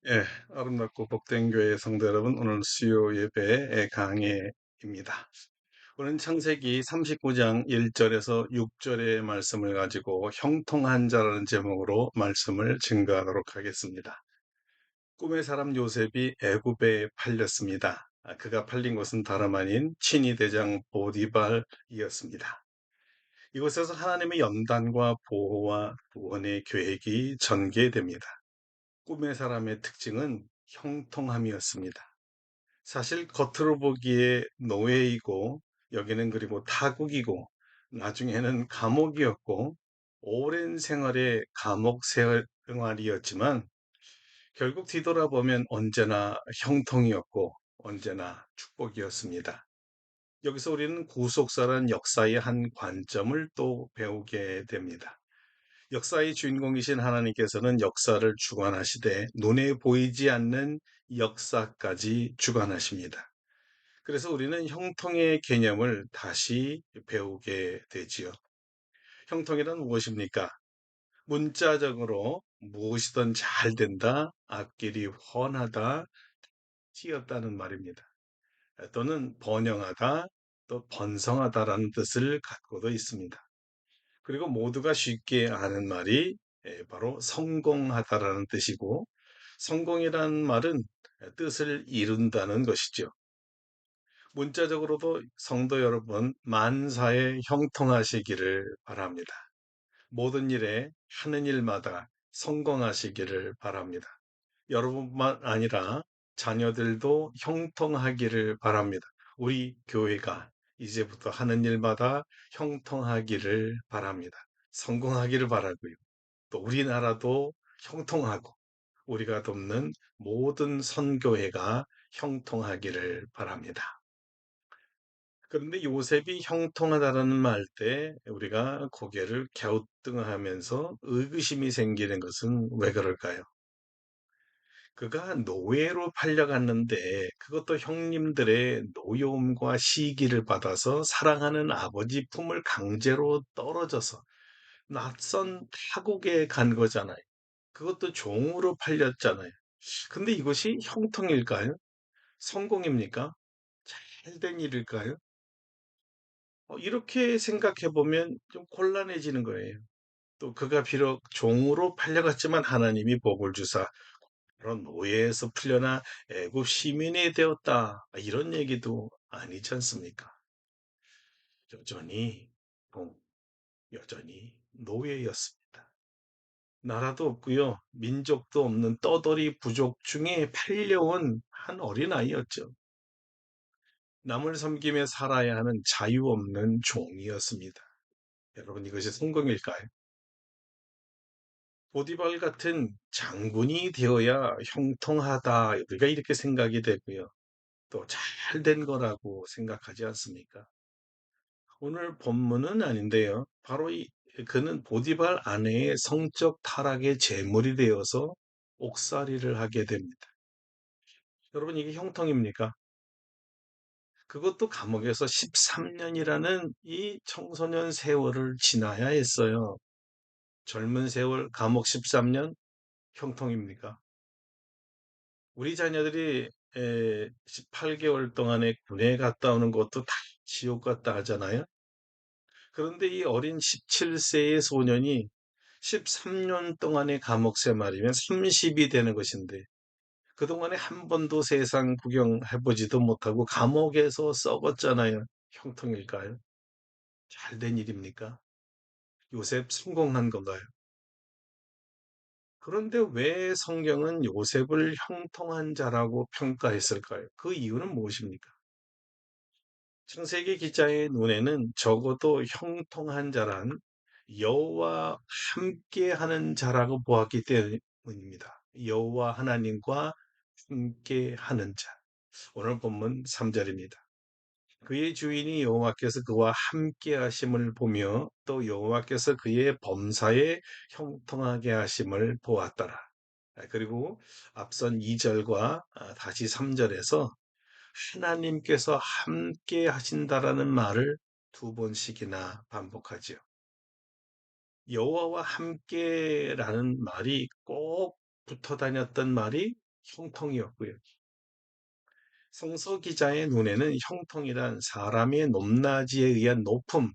예, 아름답고 복된 교회 성도 여러분, 오늘 수요 예배의 강해입니다. 오늘 창세기 39장 1절에서 6절의 말씀을 가지고 형통한 자라는 제목으로 말씀을 증거하도록 하겠습니다. 꿈의 사람 요셉이 애굽에 팔렸습니다. 그가 팔린 것은 다름 아닌 친위 대장 보디발이었습니다. 이곳에서 하나님의 연단과 보호와 구원의 계획이 전개됩니다. 꿈의 사람의 특징은 형통함이었습니다. 사실 겉으로 보기에 노예이고 여기는 그리고 타국이고 나중에는 감옥이었고 오랜 생활의 감옥 생활이었지만 결국 뒤돌아보면 언제나 형통이었고 언제나 축복이었습니다. 여기서 우리는 구속사란 역사의 한 관점을 또 배우게 됩니다. 역사의 주인공이신 하나님께서는 역사를 주관하시되 눈에 보이지 않는 역사까지 주관하십니다. 그래서 우리는 형통의 개념을 다시 배우게 되지요. 형통이란 무엇입니까? 문자적으로 무엇이든 잘 된다, 앞길이 훤하다, 튀었다는 말입니다. 또는 번영하다, 또 번성하다라는 뜻을 갖고도 있습니다. 그리고 모두가 쉽게 아는 말이 바로 성공하다라는 뜻이고, 성공이라는 말은 뜻을 이룬다는 것이죠. 문자적으로도 성도 여러분, 만사에 형통하시기를 바랍니다. 모든 일에 하는 일마다 성공하시기를 바랍니다. 여러분만 아니라 자녀들도 형통하기를 바랍니다. 우리 교회가 이제부터 하는 일마다 형통하기를 바랍니다. 성공하기를 바라고요. 또 우리나라도 형통하고 우리가 돕는 모든 선교회가 형통하기를 바랍니다. 그런데 요셉이 형통하다라는 말 때 우리가 고개를 갸우뚱하면서 의구심이 생기는 것은 왜 그럴까요? 그가 노예로 팔려갔는데 그것도 형님들의 노여움과 시기를 받아서 사랑하는 아버지 품을 강제로 떨어져서 낯선 타국에 간 거잖아요. 그것도 종으로 팔렸잖아요. 근데 이것이 형통일까요? 성공입니까? 잘된 일일까요? 이렇게 생각해 보면 좀 곤란해지는 거예요. 또 그가 비록 종으로 팔려갔지만 하나님이 복을 주사 그런 노예에서 풀려나 애굽 시민이 되었다. 이런 얘기도 아니지 않습니까? 여전히 동, 여전히 노예였습니다. 나라도 없고요. 민족도 없는 떠돌이 부족 중에 팔려온 한 어린아이였죠. 남을 섬기며 살아야 하는 자유 없는 종이었습니다. 여러분 이것이 성공일까요? 보디발 같은 장군이 되어야 형통하다. 우리가 이렇게 생각이 되고요. 또 잘 된 거라고 생각하지 않습니까? 오늘 본문은 아닌데요. 바로 그는 보디발 아내의 성적 타락의 제물이 되어서 옥살이를 하게 됩니다. 여러분 이게 형통입니까? 그것도 감옥에서 13년이라는 이 청소년 세월을 지나야 했어요. 젊은 세월 감옥 13년 형통입니까? 우리 자녀들이 18개월 동안에 군에 갔다 오는 것도 다 지옥 같다 하잖아요. 그런데 이 어린 17세의 소년이 13년 동안의 감옥 생활이면 30이 되는 것인데 그동안에 한 번도 세상 구경해보지도 못하고 감옥에서 썩었잖아요. 형통일까요? 잘된 일입니까? 요셉 성공한 건가요? 그런데 왜 성경은 요셉을 형통한 자라고 평가했을까요? 그 이유는 무엇입니까? 창세기 기자의 눈에는 적어도 형통한 자란 여호와 함께 하는 자라고 보았기 때문입니다. 여호와 하나님과 함께 하는 자. 오늘 본문 3절입니다. 그의 주인이 여호와께서 그와 함께 하심을 보며 또 여호와께서 그의 범사에 형통하게 하심을 보았더라. 그리고 앞선 2절과 다시 3절에서 하나님께서 함께 하신다라는 말을 두 번씩이나 반복하지요. 여호와와 함께라는 말이 꼭 붙어 다녔던 말이 형통이었고요. 성서 기자의 눈에는 형통이란 사람의 높낮이에 의한 높음,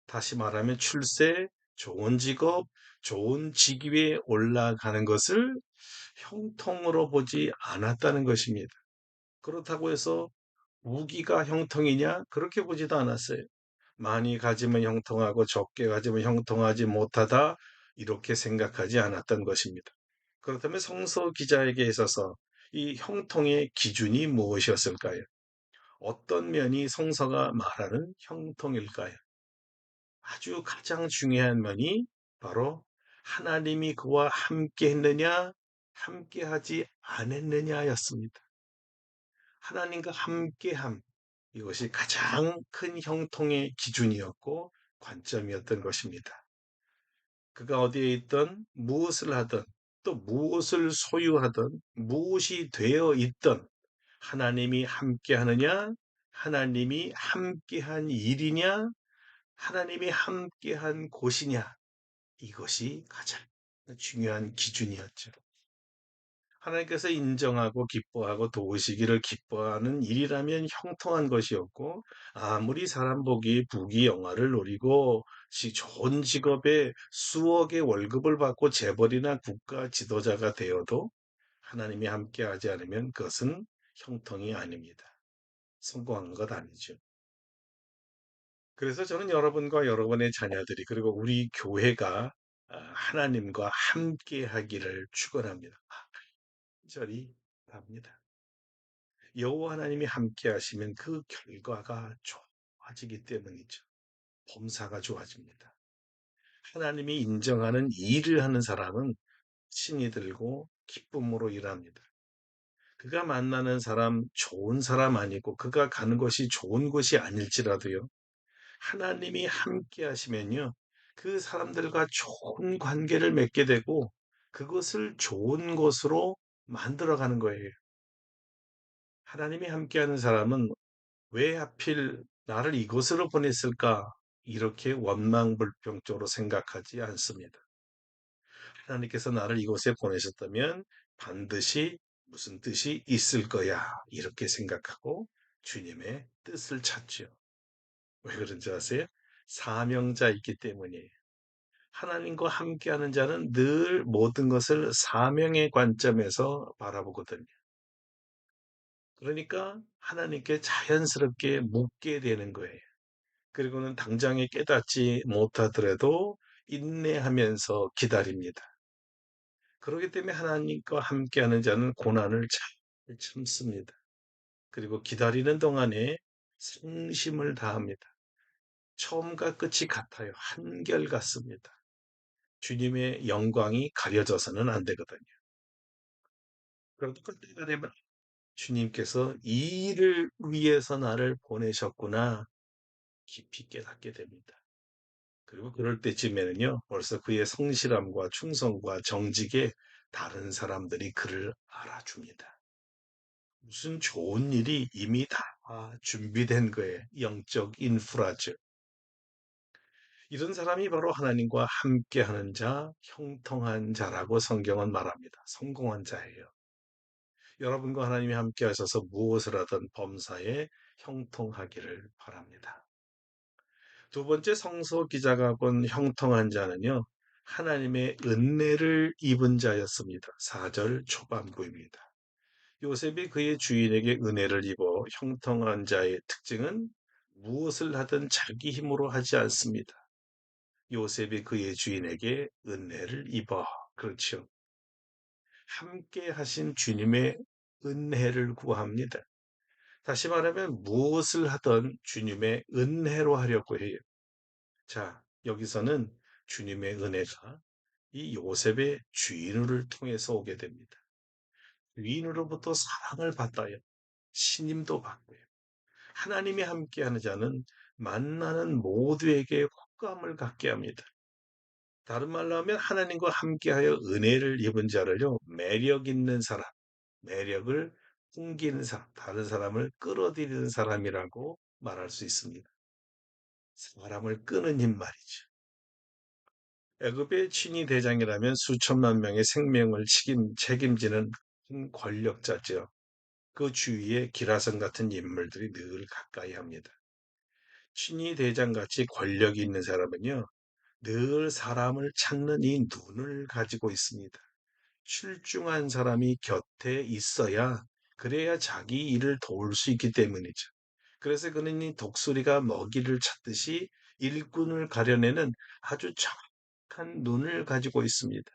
다시 말하면 출세, 좋은 직업, 좋은 직위에 올라가는 것을 형통으로 보지 않았다는 것입니다. 그렇다고 해서 무기가 형통이냐? 그렇게 보지도 않았어요. 많이 가지면 형통하고 적게 가지면 형통하지 못하다 이렇게 생각하지 않았던 것입니다. 그렇다면 성서 기자에게 있어서 이 형통의 기준이 무엇이었을까요? 어떤 면이 성서가 말하는 형통일까요? 아주 가장 중요한 면이 바로 하나님이 그와 함께 했느냐, 함께 하지 않았느냐였습니다. 하나님과 함께함, 이것이 가장 큰 형통의 기준이었고 관점이었던 것입니다. 그가 어디에 있든 무엇을 하든 또 무엇을 소유하든 무엇이 되어 있든 하나님이 함께하느냐, 하나님이 함께한 일이냐, 하나님이 함께한 곳이냐, 이것이 가장 중요한 기준이었죠. 하나님께서 인정하고 기뻐하고 도우시기를 기뻐하는 일이라면 형통한 것이었고, 아무리 사람 보기 부귀영화를 노리고 좋은 직업에 수억의 월급을 받고 재벌이나 국가 지도자가 되어도 하나님이 함께하지 않으면 그것은 형통이 아닙니다. 성공한 것 아니죠. 그래서 저는 여러분과 여러분의 자녀들이 그리고 우리 교회가 하나님과 함께 하기를 축원합니다. 절이 답니다. 여호와 하나님이 함께 하시면 그 결과가 좋아지기 때문이죠. 범사가 좋아집니다. 하나님이 인정하는 일을 하는 사람은 신이 들고 기쁨으로 일합니다. 그가 만나는 사람 좋은 사람 아니고 그가 가는 것이 좋은 곳이 아닐지라도요. 하나님이 함께 하시면요. 그 사람들과 좋은 관계를 맺게 되고 그것을 좋은 곳으로 만들어가는 거예요. 하나님이 함께하는 사람은 왜 하필 나를 이곳으로 보냈을까? 이렇게 원망불평적으로 생각하지 않습니다. 하나님께서 나를 이곳에 보내셨다면 반드시 무슨 뜻이 있을 거야. 이렇게 생각하고 주님의 뜻을 찾죠. 왜 그런지 아세요? 사명자 있기 때문이에요. 하나님과 함께하는 자는 늘 모든 것을 사명의 관점에서 바라보거든요. 그러니까 하나님께 자연스럽게 묻게 되는 거예요. 그리고는 당장에 깨닫지 못하더라도 인내하면서 기다립니다. 그렇기 때문에 하나님과 함께하는 자는 고난을 잘 참습니다. 그리고 기다리는 동안에 성심을 다합니다. 처음과 끝이 같아요. 한결 같습니다. 주님의 영광이 가려져서는 안 되거든요. 그래도 그때가 되면 주님께서 이 일을 위해서 나를 보내셨구나 깊이 깨닫게 됩니다. 그리고 그럴 때쯤에는요, 벌써 그의 성실함과 충성과 정직에 다른 사람들이 그를 알아줍니다. 무슨 좋은 일이 이미 다 준비된 거예요. 영적 인프라죠. 이런 사람이 바로 하나님과 함께하는 자, 형통한 자라고 성경은 말합니다. 성공한 자예요. 여러분과 하나님이 함께 하셔서 무엇을 하든 범사에 형통하기를 바랍니다. 두 번째 성서 기자가 본 형통한 자는요, 하나님의 은혜를 입은 자였습니다. 4절 초반부입니다. 요셉이 그의 주인에게 은혜를 입어 형통한 자의 특징은 무엇을 하든 자기 힘으로 하지 않습니다. 요셉이 그의 주인에게 은혜를 입어. 그렇죠. 함께 하신 주님의 은혜를 구합니다. 다시 말하면 무엇을 하든 주님의 은혜로 하려고 해요. 자, 여기서는 주님의 은혜가 이 요셉의 주인을 통해서 오게 됩니다. 주인으로부터 사랑을 받아요. 신임도 받고요. 하나님이 함께하는 자는 만나는 모두에게 호감을 갖게 합니다. 다른 말로 하면 하나님과 함께하여 은혜를 입은 자를요, 매력 있는 사람, 매력을 풍기는 사람, 다른 사람을 끌어들이는 사람이라고 말할 수 있습니다. 사람을 끄는 힘 말이죠. 애굽의 친위 대장이라면 수천만 명의 생명을 책임지는 큰 권력자죠. 그 주위에 기라성 같은 인물들이 늘 가까이 합니다. 친위 대장같이 권력이 있는 사람은요, 늘 사람을 찾는 이 눈을 가지고 있습니다. 출중한 사람이 곁에 있어야 그래야 자기 일을 도울 수 있기 때문이죠. 그래서 그는 이 독수리가 먹이를 찾듯이 일꾼을 가려내는 아주 정확한 눈을 가지고 있습니다.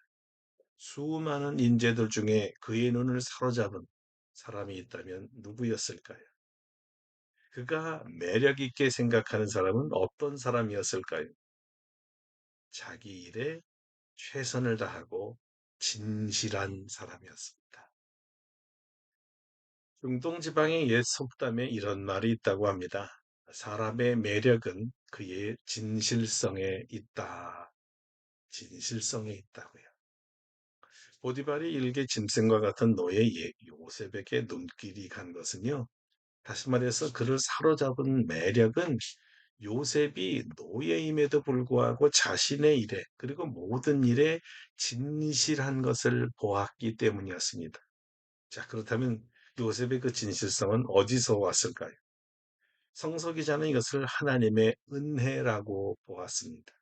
수많은 인재들 중에 그의 눈을 사로잡은 사람이 있다면 누구였을까요? 그가 매력 있게 생각하는 사람은 어떤 사람이었을까요? 자기 일에 최선을 다하고 진실한 사람이었습니다. 중동 지방의 옛 속담에 이런 말이 있다고 합니다. 사람의 매력은 그의 진실성에 있다. 진실성에 있다고요. 보디발이 일개 짐승과 같은 노예 요셉에게 눈길이 간 것은요. 다시 말해서 그를 사로잡은 매력은 요셉이 노예임에도 불구하고 자신의 일에 그리고 모든 일에 진실한 것을 보았기 때문이었습니다. 자, 그렇다면 요셉의 그 진실성은 어디서 왔을까요? 성서 기자는 이것을 하나님의 은혜라고 보았습니다.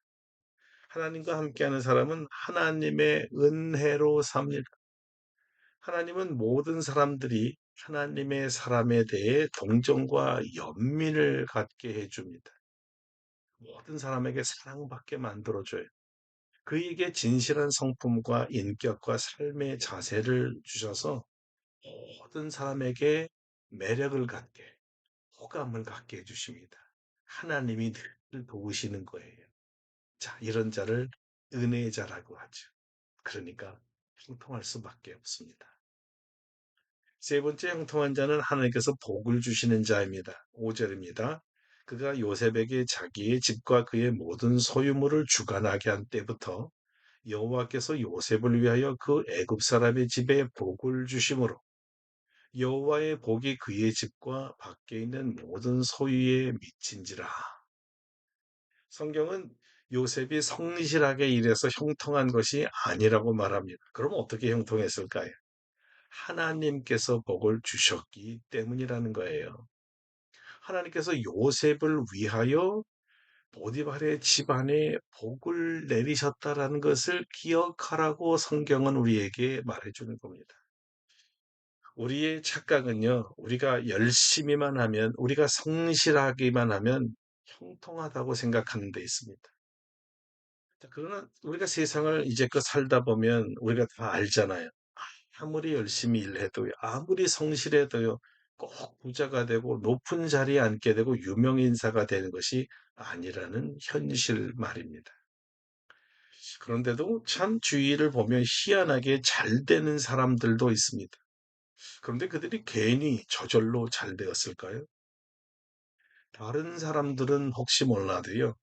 하나님과 함께하는 사람은 하나님의 은혜로 삽니다. 하나님은 모든 사람들이 하나님의 사람에 대해 동정과 연민을 갖게 해줍니다. 모든 사람에게 사랑받게 만들어줘요. 그에게 진실한 성품과 인격과 삶의 자세를 주셔서 모든 사람에게 매력을 갖게, 호감을 갖게 해주십니다. 하나님이 늘 도우시는 거예요. 자, 이런 자를 은혜자라고 하죠. 그러니까 형통할 수밖에 없습니다. 세 번째 형통한 자는 하나님께서 복을 주시는 자입니다. 5절입니다. 그가 요셉에게 자기의 집과 그의 모든 소유물을 주관하게 한 때부터 여호와께서 요셉을 위하여 그 애굽 사람의 집에 복을 주심으로 여호와의 복이 그의 집과 밖에 있는 모든 소유에 미친지라. 성경은 요셉이 성실하게 일해서 형통한 것이 아니라고 말합니다. 그럼 어떻게 형통했을까요? 하나님께서 복을 주셨기 때문이라는 거예요. 하나님께서 요셉을 위하여 보디발의 집안에 복을 내리셨다라는 것을 기억하라고 성경은 우리에게 말해주는 겁니다. 우리의 착각은요, 우리가 열심히만 하면, 우리가 성실하기만 하면 형통하다고 생각하는 데 있습니다. 자, 그러나 우리가 세상을 이제껏 살다 보면 우리가 다 알잖아요. 아무리 열심히 일해도요, 아무리 성실해도요, 꼭 부자가 되고 높은 자리에 앉게 되고 유명인사가 되는 것이 아니라는 현실 말입니다. 그런데도 참 주위를 보면 희한하게 잘 되는 사람들도 있습니다. 그런데 그들이 괜히 저절로 잘 되었을까요? 다른 사람들은 혹시 몰라도요,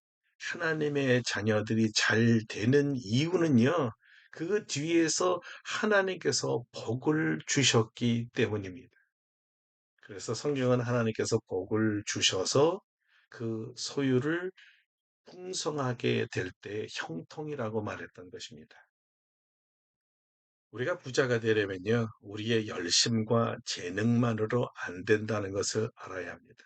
하나님의 자녀들이 잘 되는 이유는요, 그 뒤에서 하나님께서 복을 주셨기 때문입니다. 그래서 성경은 하나님께서 복을 주셔서 그 소유를 풍성하게 될 때 형통이라고 말했던 것입니다. 우리가 부자가 되려면요, 우리의 열심과 재능만으로 안 된다는 것을 알아야 합니다.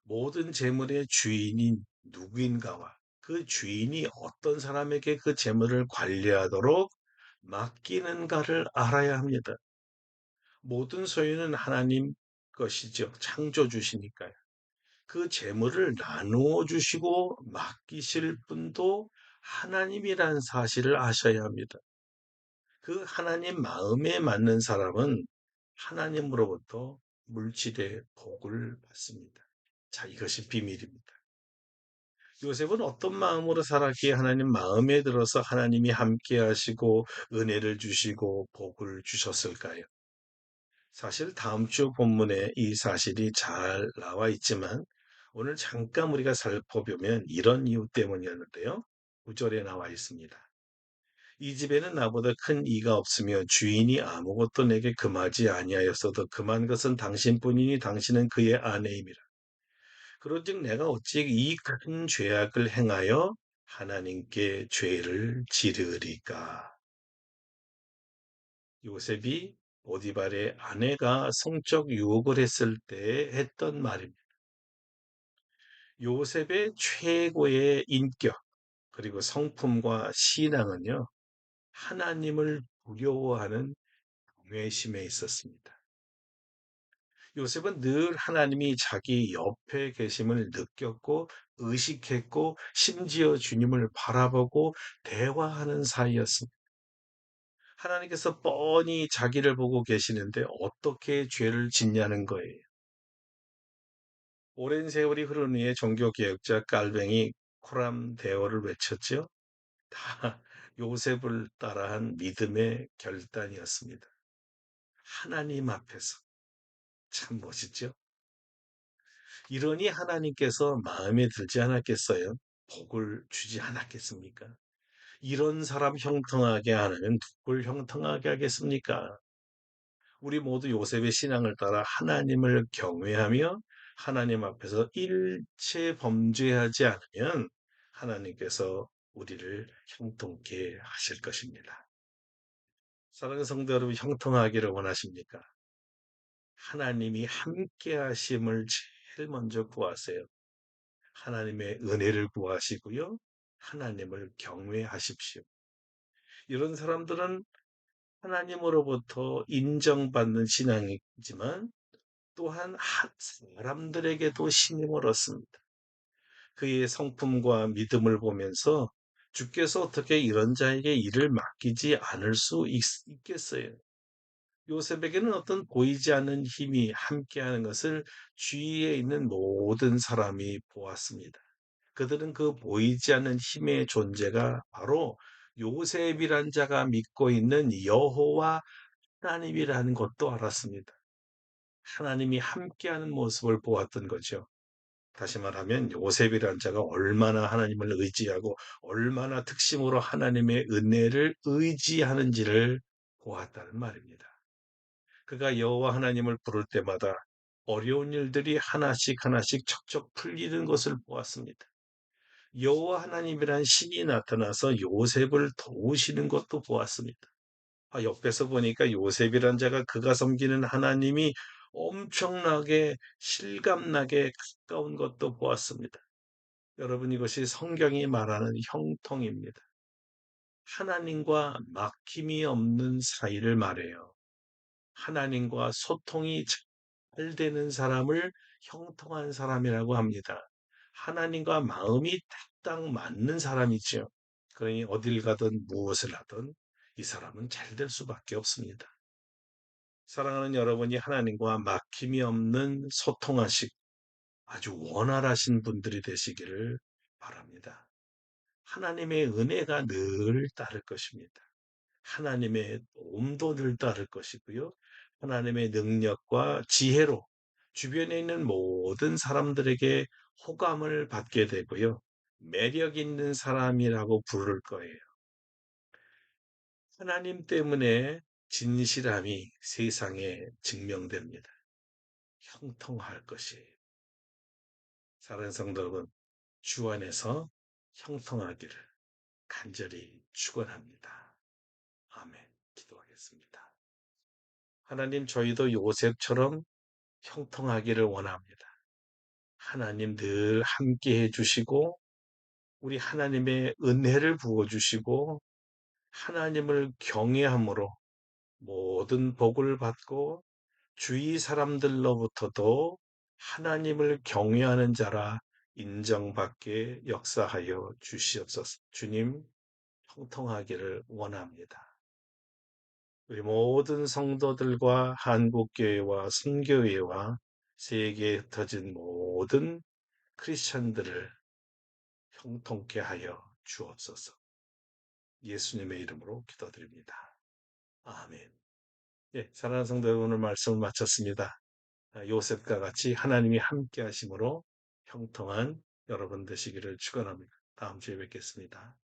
모든 재물의 주인이 누구인가와 그 주인이 어떤 사람에게 그 재물을 관리하도록 맡기는가를 알아야 합니다. 모든 소유는 하나님 것이죠. 창조주시니까요. 그 재물을 나누어 주시고 맡기실 분도 하나님이라는 사실을 아셔야 합니다. 그 하나님 마음에 맞는 사람은 하나님으로부터 물질의 복을 받습니다. 자, 이것이 비밀입니다. 요셉은 어떤 마음으로 살았기에 하나님 마음에 들어서 하나님이 함께 하시고 은혜를 주시고 복을 주셨을까요? 사실 다음 주 본문에 이 사실이 잘 나와 있지만 오늘 잠깐 우리가 살펴보면 이런 이유 때문이었는데요. 9절에 나와 있습니다. 이 집에는 나보다 큰 이가 없으며 주인이 아무것도 내게 금하지 아니하였어도 금한 것은 당신뿐이니 당신은 그의 아내임이라. 그런즉 내가 어찌 이 큰 죄악을 행하여 하나님께 죄를 지르리까. 요셉이 보디발의 아내가 성적 유혹을 했을 때 했던 말입니다. 요셉의 최고의 인격, 그리고 성품과 신앙은요, 하나님을 두려워하는 경외심에 있었습니다. 요셉은 늘 하나님이 자기 옆에 계심을 느꼈고 의식했고 심지어 주님을 바라보고 대화하는 사이였습니다. 하나님께서 뻔히 자기를 보고 계시는데 어떻게 죄를 짓냐는 거예요. 오랜 세월이 흐른 후에 종교개혁자 깔뱅이 코람 대어를 외쳤죠. 다 요셉을 따라한 믿음의 결단이었습니다. 하나님 앞에서. 참 멋있죠? 이러니 하나님께서 마음에 들지 않았겠어요? 복을 주지 않았겠습니까? 이런 사람 형통하게 하면 누굴 형통하게 하겠습니까? 우리 모두 요셉의 신앙을 따라 하나님을 경외하며 하나님 앞에서 일체 범죄하지 않으면 하나님께서 우리를 형통케 하실 것입니다. 사랑하는 성도 여러분, 형통하기를 원하십니까? 하나님이 함께 하심을 제일 먼저 구하세요. 하나님의 은혜를 구하시고요. 하나님을 경외하십시오. 이런 사람들은 하나님으로부터 인정받는 신앙이지만 또한 사람들에게도 신임을 얻습니다. 그의 성품과 믿음을 보면서 주께서 어떻게 이런 자에게 일을 맡기지 않을 수 있겠어요? 요셉에게는 어떤 보이지 않는 힘이 함께하는 것을 주위에 있는 모든 사람이 보았습니다. 그들은 그 보이지 않는 힘의 존재가 바로 요셉이란 자가 믿고 있는 여호와 하나님이라는 것도 알았습니다. 하나님이 함께하는 모습을 보았던 거죠. 다시 말하면 요셉이란 자가 얼마나 하나님을 의지하고 얼마나 특심으로 하나님의 은혜를 의지하는지를 보았다는 말입니다. 그가 여호와 하나님을 부를 때마다 어려운 일들이 하나씩 하나씩 척척 풀리는 것을 보았습니다. 여호와 하나님이란 신이 나타나서 요셉을 도우시는 것도 보았습니다. 옆에서 보니까 요셉이란 자가 그가 섬기는 하나님이 엄청나게 실감나게 가까운 것도 보았습니다. 여러분, 이것이 성경이 말하는 형통입니다. 하나님과 막힘이 없는 사이를 말해요. 하나님과 소통이 잘 되는 사람을 형통한 사람이라고 합니다. 하나님과 마음이 딱딱 맞는 사람이죠. 그러니 어딜 가든 무엇을 하든 이 사람은 잘 될 수밖에 없습니다. 사랑하는 여러분이 하나님과 막힘이 없는 소통하시고 아주 원활하신 분들이 되시기를 바랍니다. 하나님의 은혜가 늘 따를 것입니다. 하나님의 도움도 늘 따를 것이고요. 하나님의 능력과 지혜로 주변에 있는 모든 사람들에게 호감을 받게 되고요. 매력 있는 사람이라고 부를 거예요. 하나님 때문에 진실함이 세상에 증명됩니다. 형통할 것이에요. 사랑하는 성도 여러분, 주 안에서 형통하기를 간절히 축원합니다. 아멘. 기도하겠습니다. 하나님, 저희도 요셉처럼 형통하기를 원합니다. 하나님 늘 함께 해주시고 우리 하나님의 은혜를 부어주시고 하나님을 경외함으로 모든 복을 받고 주위 사람들로부터도 하나님을 경외하는 자라 인정받게 역사하여 주시옵소서. 주님, 형통하기를 원합니다. 우리 모든 성도들과 한국교회와 선교회와 세계에 흩어진 모든 크리스천들을 형통케 하여 주옵소서. 예수님의 이름으로 기도드립니다. 아멘. 예, 사랑하는 성도 여러분, 오늘 말씀을 마쳤습니다. 요셉과 같이 하나님이 함께 하심으로 형통한 여러분 되시기를 축원합니다. 다음 주에 뵙겠습니다.